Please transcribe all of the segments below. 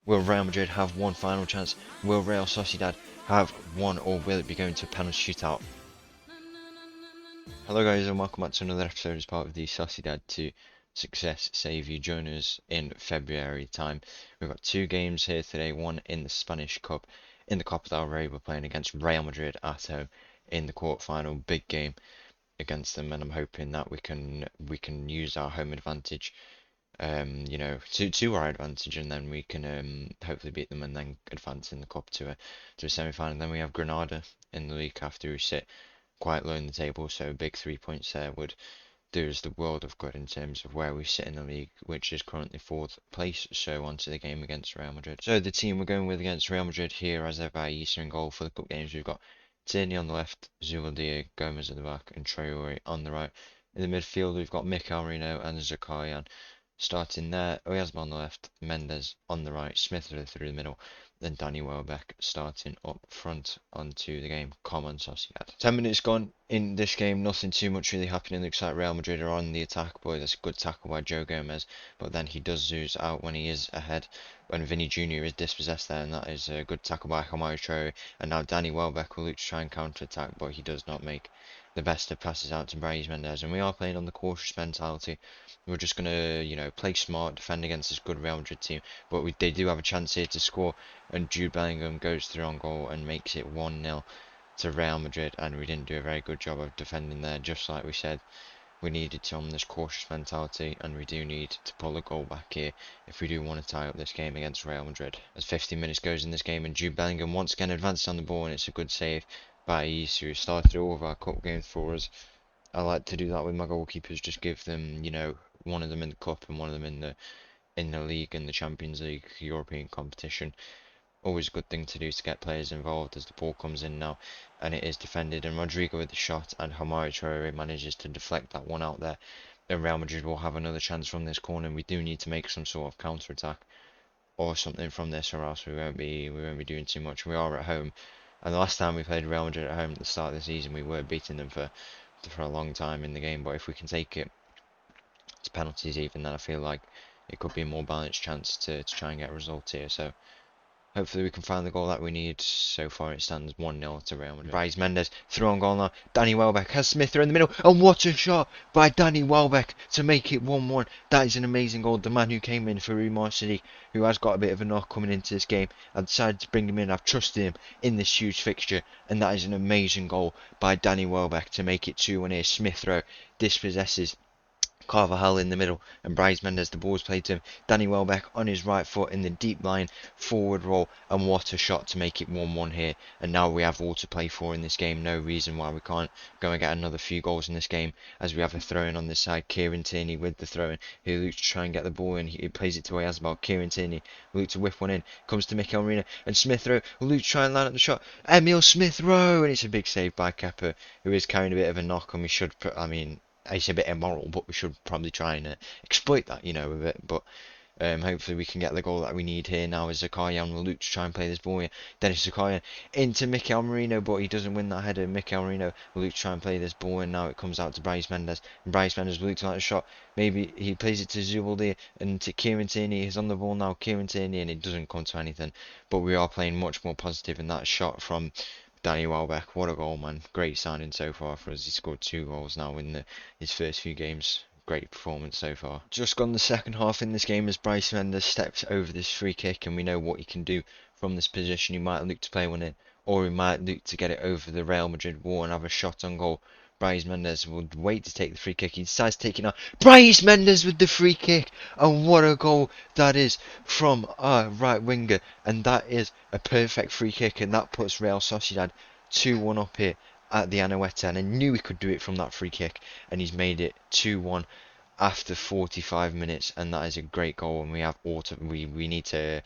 Will Real Madrid have one final chance? Will Real Sociedad have one, or will it be going to a penalty shootout? Hello guys, and welcome back to another episode as part of the Sociedad to Success Save You. Join us in February time. We've got two games here today, one in the Spanish Cup. In the Copa del Rey, we're playing against Real Madrid at home in the quarterfinal. Big game against them, and I'm hoping that we can use our home advantage, to our advantage, and then we can hopefully beat them and then advance in the cup to a semi-final. Then we have Granada in the league after we sit quite low in the table, so big 3 points there would do us the world of good in terms of where we sit in the league, which is currently 4th place. So on to the game against Real Madrid. So the team we're going with against Real Madrid here, as ever, Easter in goal. For the cup games, we've got Tierney on the left, Sociedad, Gomez at the back, and Traore on the right. In the midfield, we've got Mikel Merino and Zakarian starting there. Oyasma on the left, Mendes on the right, Smith through the middle, then Danny Welbeck starting up front onto the game. Common Sociedad. 10 minutes gone in this game, nothing too much really happening. Looks like Real Madrid are on the attack. Boy, that's a good tackle by Joe Gomez, but then he does lose out when he is ahead, when Vinny Jr. is dispossessed there, and that is a good tackle by Traore. And now Danny Welbeck will look to try and counter attack, but he does not make the best of passes out to Brais Mendes. And we are playing on the cautious mentality. We're just going to, play smart, defend against this good Real Madrid team, but they do have a chance here to score, and Jude Bellingham goes through on goal and makes it 1-0 to Real Madrid, and we didn't do a very good job of defending there, just like we said we needed to on this cautious mentality, and we do need to pull a goal back here if we do want to tie up this game against Real Madrid. As 15 minutes goes in this game, and Jude Bellingham once again advances on the ball, and it's a good save by East, who started all of our cup games for us. I like to do that with my goalkeepers, just give them, one of them in the cup and one of them in the league, in the Champions League, European competition. Always a good thing to do to get players involved as the ball comes in now, and it is defended, and Rodrigo with the shot, and Traore manages to deflect that one out there, and Real Madrid will have another chance from this corner. And we do need to make some sort of counter attack or something from this, or else we won't be doing too much. We are at home, and the last time we played Real Madrid at home at the start of the season, we were beating them for a long time in the game. But if we can take it to penalties even, then I feel like it could be a more balanced chance to try and get a result here. So hopefully we can find the goal that we need. So far it stands 1-0 to Real Madrid. Brais Mendes through on goal now. Danny Welbeck has Smith in the middle, and what a shot by Danny Welbeck to make it 1-1. That is an amazing goal. The man who came in for Real City, who has got a bit of a knock coming into this game, I decided to bring him in. I've trusted him in this huge fixture, and that is an amazing goal by Danny Welbeck to make it 2-1 here. Smith Rowe dispossesses Carvajal in the middle, and Brais Mendes, the ball's played to him. Danny Welbeck on his right foot in the deep line, forward roll, and what a shot to make it 1-1 here. And now we have all to play for in this game. No reason why we can't go and get another few goals in this game, as we have a throw-in on this side. Kieran Tierney with the throw-in, who looks to try and get the ball in. He plays it to Oyasma. Kieran Tierney will look to whip one in, comes to Mikel Merino, and Smith Rowe will look to try and line up the shot. Emil Smith Rowe, and it's a big save by Kepa, who is carrying a bit of a knock, and we should it's a bit immoral, but we should probably try and exploit that, a bit. But hopefully we can get the goal that we need here now, as Zakarian will look to try and play this ball here. Dennis Zakarian into Mikel Merino, but he doesn't win that header. Mikel Merino will look to try and play this ball, and now it comes out to Brais Mendes. And Brais Mendes will look to like a shot. Maybe he plays it to Sociedad, and to Kieran Tierney. He's on the ball now, Kieran Tierney, and it doesn't come to anything. But we are playing much more positive, and that shot from Danny Welbeck, what a goal, man. Great signing so far for us. He scored 2 goals now in his first few games. Great performance so far. Just gone the second half in this game, as Brais Mendes steps over this free kick, and we know what he can do from this position. He might look to play one in, or he might look to get it over the Real Madrid wall and have a shot on goal. Brais Mendes will wait to take the free kick. He decides to take it now. Brais Mendes with the free kick, and what a goal that is from our right winger. And that is a perfect free kick, and that puts Real Sociedad 2-1 up here at the Anoeta. And I knew he could do it from that free kick, and he's made it 2-1 after 45 minutes, and that is a great goal. And we have we need to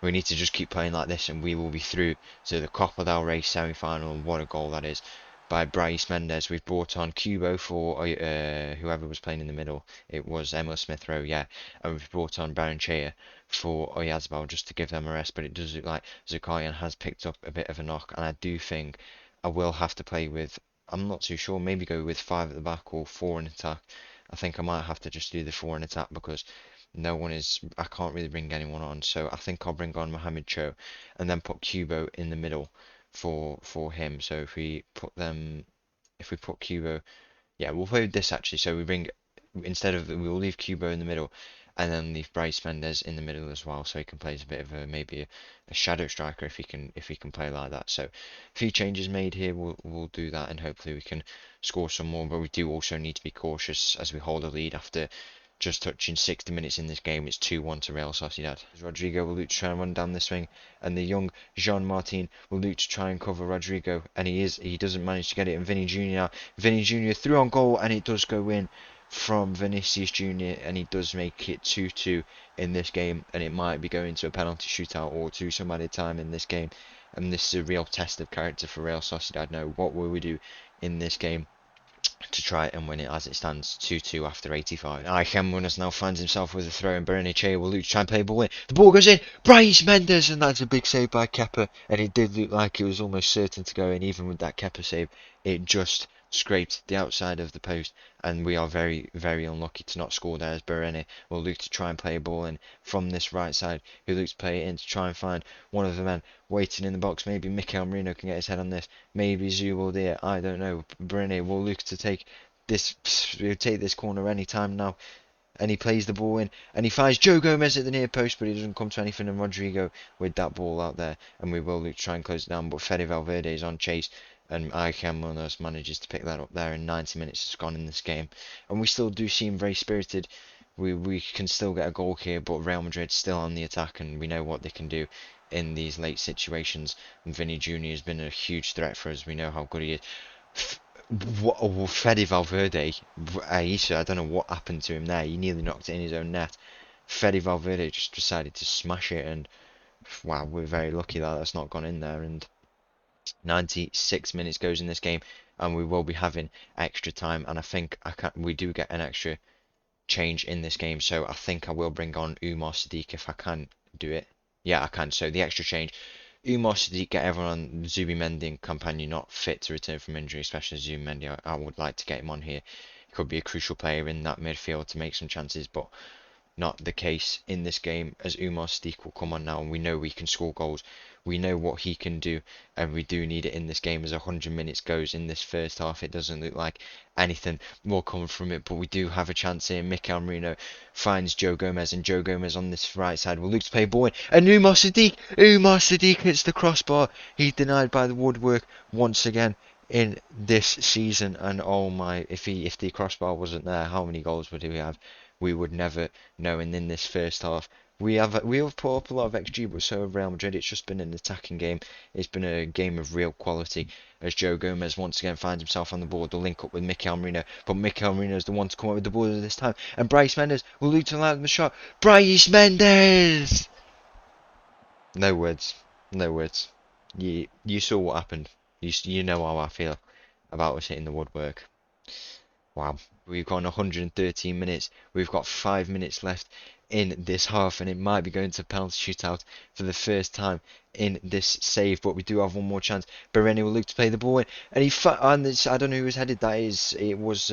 just keep playing like this, and we will be through to the Copa del Rey semi-final. And what a goal that is by Brais Mendes. We've brought on Kubo for whoever was playing in the middle. It was Emil Smith Rowe, yeah. And we've brought on Baranchea for Oyasbal just to give them a rest. But it does look like Zakarian has picked up a bit of a knock, and I do think I will have to play with, I'm not too sure, maybe go with 5 at the back or 4 in attack. I think I might have to just do the 4 in attack, because no one is. I can't really bring anyone on, so I think I'll bring on Mohamed Cho, and then put Kubo in the middle for him. So if we put Kubo, yeah, we'll play with this actually. So we'll leave Kubo in the middle, and then leave Bryce Mendes in the middle as well, so he can play as a bit of a shadow striker if he can play like that. So a few changes made here. We'll do that, and hopefully we can score some more. But we do also need to be cautious as we hold a lead after just touching 60 minutes in this game. It's 2-1 to Real Sociedad. Rodrigo will look to try and run down this wing, and the young Jean Martin will look to try and cover Rodrigo, and he doesn't manage to get it. And Vinny Jr. through on goal, and it does go in from Vinicius Jr., and he does make it 2-2 in this game, and it might be going to a penalty shootout or to some added time in this game. And this is a real test of character for Real Sociedad. Now, what will we do in this game to try and win it as it stands 2-2 after 85. Ichem Munoz now finds himself with a throw, and Berenice will look to try and play the ball in. The ball goes in, Bryce Mendes, and that's a big save by Kepa, and it did look like it was almost certain to go in. Even with that Kepa save, it just scraped the outside of the post, and we are very, very unlucky to not score there, as Berenice will look to try and play a ball in from this right side, who looks to play it in to try and find one of the men waiting in the box. Maybe Mikel Merino can get his head on this, maybe Zubeldia, I don't know. Berenice will look to take this corner any time now, and he plays the ball in, and he finds Joe Gomez at the near post, but he doesn't come to anything, and Rodrigo with that ball out there, and we will look to try and close it down, but Fede Valverde is on chase, and Ichem Munoz manages to pick that up there, and 90 minutes has gone in this game, and we still do seem very spirited. We can still get a goal here, but Real Madrid still on the attack, and we know what they can do in these late situations, and Vinny Jr. has been a huge threat for us. We know how good he is. Fede Valverde, Aisha, I don't know what happened to him there. He nearly knocked it in his own net. Fede Valverde just decided to smash it, and wow, we're very lucky that that's not gone in there. And 96 minutes goes in this game, and we will be having extra time, and I think we do get an extra change in this game, so I think I will bring on Umar Sadiq if I can do it. Yeah, I can. So the extra change, Umar Sadiq, get everyone on. Zubimendi and company not fit to return from injury, especially Zubimendi. I would like to get him on here. He could be a crucial player in that midfield to make some chances, but not the case in this game, as Umar Sadiq will come on now, and we know we can score goals. We know what he can do, and we do need it in this game as 100 minutes goes in this first half. It doesn't look like anything will come from it, but we do have a chance here. Mikel Merino finds Joe Gomez, and Joe Gomez on this right side will look to play a ball in, and Umar Sadiq hits the crossbar. He's denied by the woodwork once again in this season, and oh my, if the crossbar wasn't there, how many goals would he have? We would never know. And in this first half, we have put up a lot of XG, but so have Real Madrid. It's just been an attacking game. It's been a game of real quality, as Joe Gomez once again finds himself on the board. The link up with Mikel Merino, but Mikel Merino is the one to come up with the ball this time, and Bryce Mendes will look to land the shot. Bryce Mendes! No words. No words. You saw what happened. You know how I feel about us hitting the woodwork. Wow, we've gone 113 minutes. We've got 5 minutes left in this half, and it might be going to penalty shootout for the first time in this save. But we do have one more chance. Bereni will look to play the ball in, and I don't know who was headed that is. It was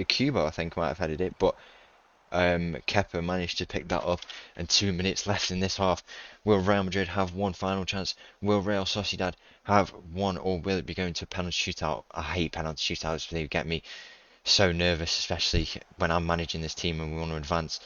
Cuba, I think, might have headed it, but Kepa managed to pick that up, and 2 minutes left in this half. Will Real Madrid have one final chance? Will Real Sociedad have one, or will it be going to a penalty shootout? I hate penalty shootouts. They get me so nervous, especially when I'm managing this team and we want to advance.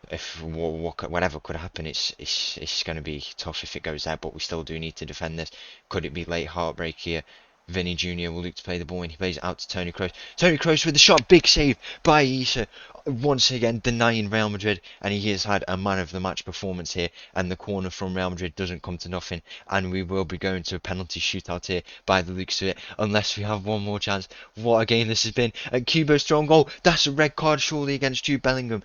If whatever could happen, it's going to be tough if it goes there, but we still do need to defend this. Could it be late heartbreak here? Vinny Jr. will look to play the ball, and he plays it out to Toni Kroos. Toni Kroos with the shot, big save by Issa. Once again denying Real Madrid, and he has had a man of the match performance here, and the corner from Real Madrid doesn't come to nothing, and we will be going to a penalty shootout here by the looks of it, unless we have one more chance. What a game this has been, and Kubo's strong goal. That's a red card surely against Jude Bellingham.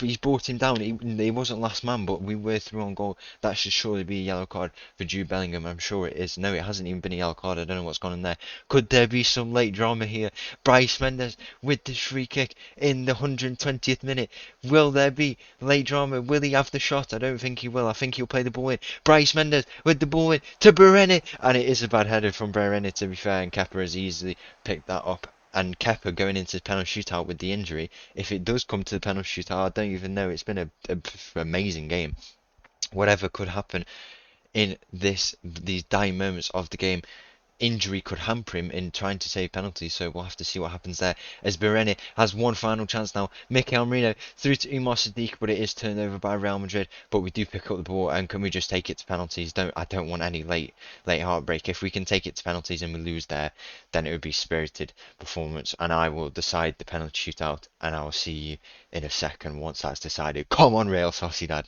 He's brought him down. He wasn't last man, but we were through on goal. That should surely be a yellow card for Jude Bellingham. I'm sure it is. No, it hasn't even been a yellow card. I don't know what's gone on there. Could there be some late drama here? Bryce Mendes with this free kick in the 120th minute. Will there be late drama? Will he have the shot? I don't think he will. I think he'll play the ball in. Bryce Mendes with the ball in to Bereni, and it is a bad header from Bereni, to be fair, and Kepa has easily picked that up. and Kepa going into the penalty shootout with the injury. If it does come to the penalty shootout, I don't even know. It's been a amazing game. Whatever could happen in these dying moments of the game, injury could hamper him in trying to save penalties, so we'll have to see what happens there. As Bereni has one final chance now, Mikel Merino through to Umar Sadiq, but it is turned over by Real Madrid. But we do pick up the ball, and can we just take it to penalties? I don't want any late heartbreak. If we can take it to penalties and we lose there, then it would be spirited performance, and I will decide the penalty shootout, and I will see you in a second once that's decided. Come on, Real Sociedad.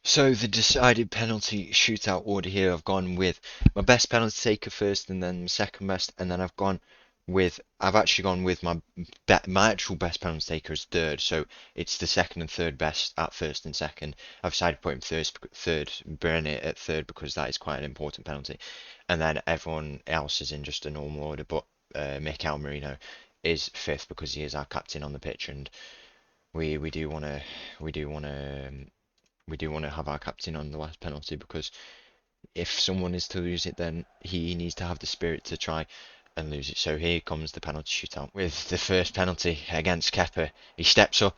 So the decided penalty shootout order here, I've gone with my best penalty taker first, and then second best, and then I've actually gone with my actual best penalty taker is third, so it's the second and third best at first and second. I've decided to put him third, burn it at third because that is quite an important penalty, and then everyone else is in just a normal order, but Mikel Merino is fifth because he is our captain on the pitch, and we do want to we do want to we do want to have our captain on the last penalty, because if someone is to lose it, then he needs to have the spirit to try and lose it. So here comes the penalty shootout with the first penalty against Kepa. He steps up,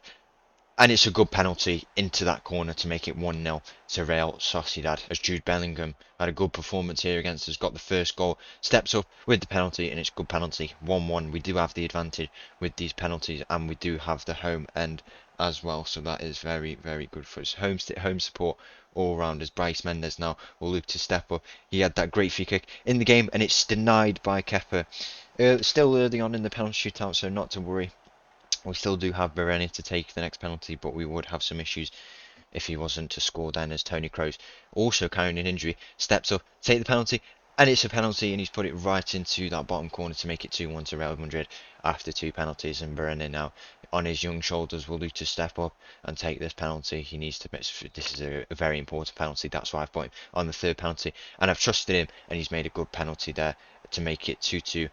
and it's a good penalty into that corner to make it 1-0 to Real Sociedad, as Jude Bellingham had a good performance here against us, got the first goal, steps up with the penalty, and it's a good penalty. 1-1. We do have the advantage with these penalties, and we do have the home end as well, so that is very, very good for us. Home support all round, as Bryce Mendes now will look to step up. He had that great free kick in the game, and it's denied by Kepa. Still early on in the penalty shootout, so not to worry. We still do have Bereni to take the next penalty, but we would have some issues if he wasn't to score then, as Tony Kroos, also carrying an injury, steps up, take the penalty, and it's a penalty, and he's put it right into that bottom corner to make it 2-1 to Real Madrid after two penalties. And Bereni now on his young shoulders will look to step up and take this penalty. He needs to. This is a very important penalty. That's why I've put him on the third penalty, and I've trusted him, and he's made a good penalty there to make it 2-2.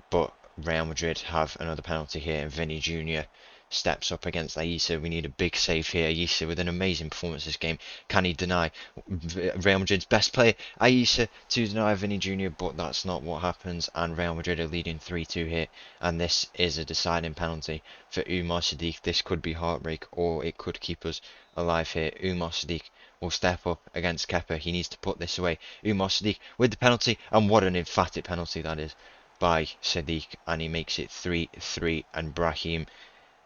But Real Madrid have another penalty here, and Vinny Jr. steps up against Aissa. We need a big save here. Aissa with an amazing performance this game. Can he deny Real Madrid's best player, Aissa, to deny Vinny Jr.? But that's not what happens, and Real Madrid are leading 3-2 here, and this is a deciding penalty for Umar Sadiq. This could be heartbreak, or it could keep us alive here. Umar Sadiq will step up against Kepa. He needs to put this away. Umar Sadiq with the penalty, and what an emphatic penalty that is by Sadiq, and he makes it 3-3, and Brahim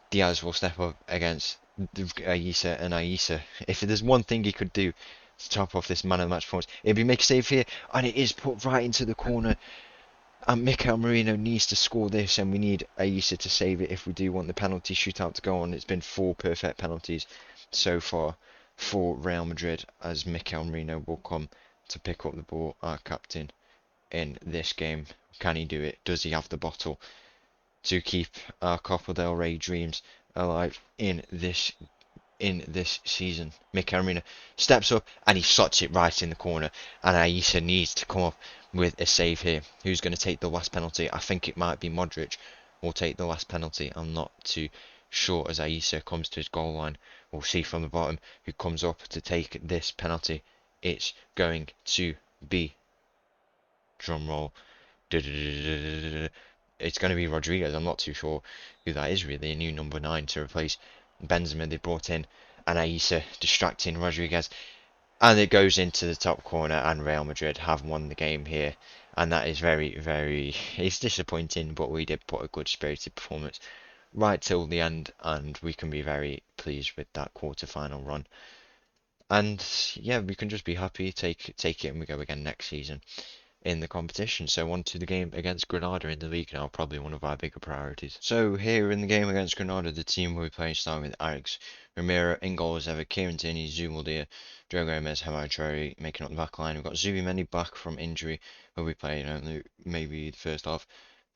Diaz will step up against Aissa, and Aissa, if there's one thing he could do to top off this man of the match performance, it'd be make a save here, and it is put right into the corner, and Mikel Merino needs to score this, and we need Aissa to save it if we do want the penalty shootout to go on. It's been 4 perfect penalties so far for Real Madrid, as Mikel Merino will come to pick up the ball, our captain, in this game. Can he do it? Does he have the bottle to keep our Copa Del Rey dreams alive in this season? Mikel Merino steps up, and he slots it right in the corner, and Aissa needs to come up with a save here. Who's going to take the last penalty? I think it might be Modric will take the last penalty. I'm not too sure, as Aissa comes to his goal line. We'll see from the bottom who comes up to take this penalty. It's going to be, drum roll, it's going to be Rodriguez. I'm not too sure who that is really. A new number 9 to replace Benzema they brought in, and Aissa distracting Rodriguez, and it goes into the top corner, and Real Madrid have won the game here, and that is very, very, it's disappointing, but we did put a good spirited performance right till the end, and we can be very pleased with that quarter-final run. And yeah, we can just be happy, take it, and we go again next season in the competition. So on to the game against Granada in the league now, probably one of our bigger priorities. So here in the game against Granada, the team will be playing starting with Alex Romero in goal as ever, Kieran Tierney, Zumuldia, Joe Gomez, Hamad Traore making up the back line. We've got Zubimendi back from injury, who will be playing only maybe the first half.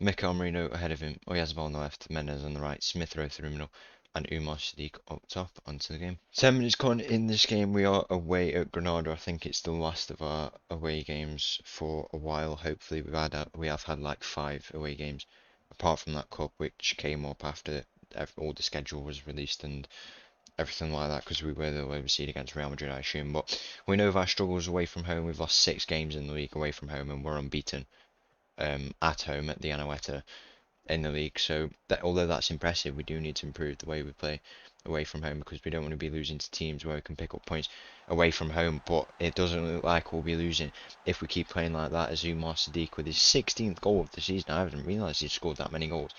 Mikel Merino ahead of him, Oyarzabal on the left, Mendes on the right, Smith Rowe through the middle, and Umar Sadiq up top. Onto the game. 10 minutes gone in this game. We are away at Granada. I think it's the last of our away games for a while. Hopefully we have had like 5 away games, apart from that cup which came up after all the schedule was released and everything like that, because we were the way we seed against Real Madrid, I assume. But we know of our struggles away from home. We've lost 6 games in the league away from home, and we're unbeaten at home at the Anoeta in the league. So that, although that's impressive, we do need to improve the way we play away from home, because we don't want to be losing to teams where we can pick up points away from home. But it doesn't look like we'll be losing if we keep playing like that. As Umar Sadiq with his 16th goal of the season, I haven't realised he'd scored that many goals.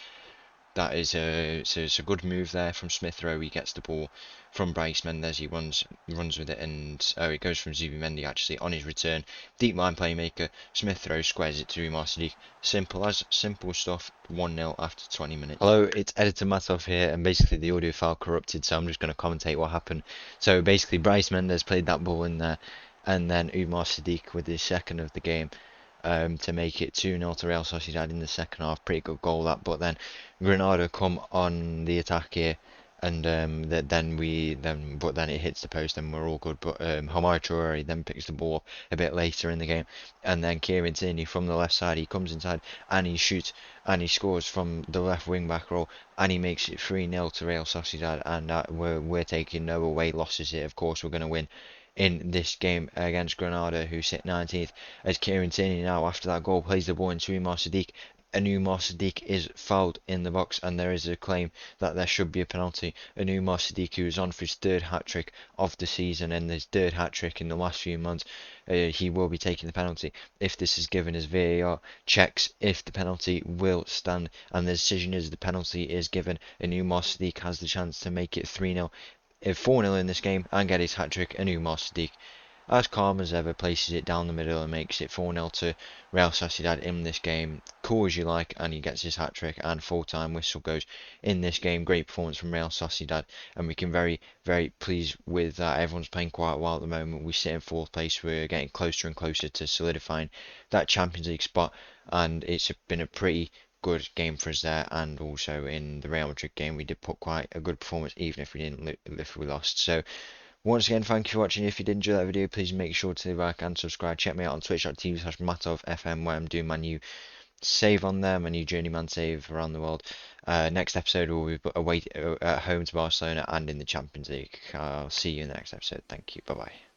That is it's a good move there from Smith Rowe. He gets the ball from Bryce Mendes. He runs with it, and it goes from Zubimendi actually on his return. Deep line playmaker. Smith Rowe squares it to Umar Sadiq. Simple stuff. 1-0 after 20 minutes. Hello, it's Editor Matov here, and basically the audio file corrupted, so I'm just going to commentate what happened. So basically, Bryce Mendes played that ball in there, and then Umar Sadiq with his second of the game. To make it 2-0 to Real Sociedad in the second half. Pretty good goal that, but then Granada come on the attack here, and then it hits the post and we're all good. But Homai Traore then picks the ball a bit later in the game, and then Kieran Tierney from the left side, he comes inside and he shoots and he scores from the left wing back role, and he makes it 3-0 to Real Sociedad, and we're taking no away losses here. Of course, we're going to win in this game against Granada, who sit 19th, as Kieran Tierney now, after that goal, plays the ball into Umar Sadiq. Umar Sadiq is fouled in the box, and there is a claim that there should be a penalty. Umar Sadiq, who is on for his third hat-trick of the season and his third hat-trick in the last few months, he will be taking the penalty. If this is given as VAR checks, if the penalty will stand, and the decision is the penalty is given, Umar Sadiq has the chance to make it 3-0. 4-0 in this game and get his hat-trick, and Umar Sadiq, as calm as ever, places it down the middle and makes it 4-0 to Real Sociedad in this game. Cool as you like, and he gets his hat-trick, and full-time whistle goes in this game. Great performance from Real Sociedad, and we can very, very pleased with that. Everyone's playing quite well at the moment. We sit in 4th place. We're getting closer and closer to solidifying that Champions League spot, and it's been a pretty good game for us there. And also in the Real Madrid game, we did put quite a good performance, even if we lost. So once again, thank you for watching. If you did enjoy that video, please make sure to like and subscribe. Check me out on twitch.tv/MatovFM, where I'm doing my new save on there, my new journeyman save around the world. Next episode will be away at home to Barcelona and in the Champions League. I'll see you in the next episode. Thank you. Bye bye.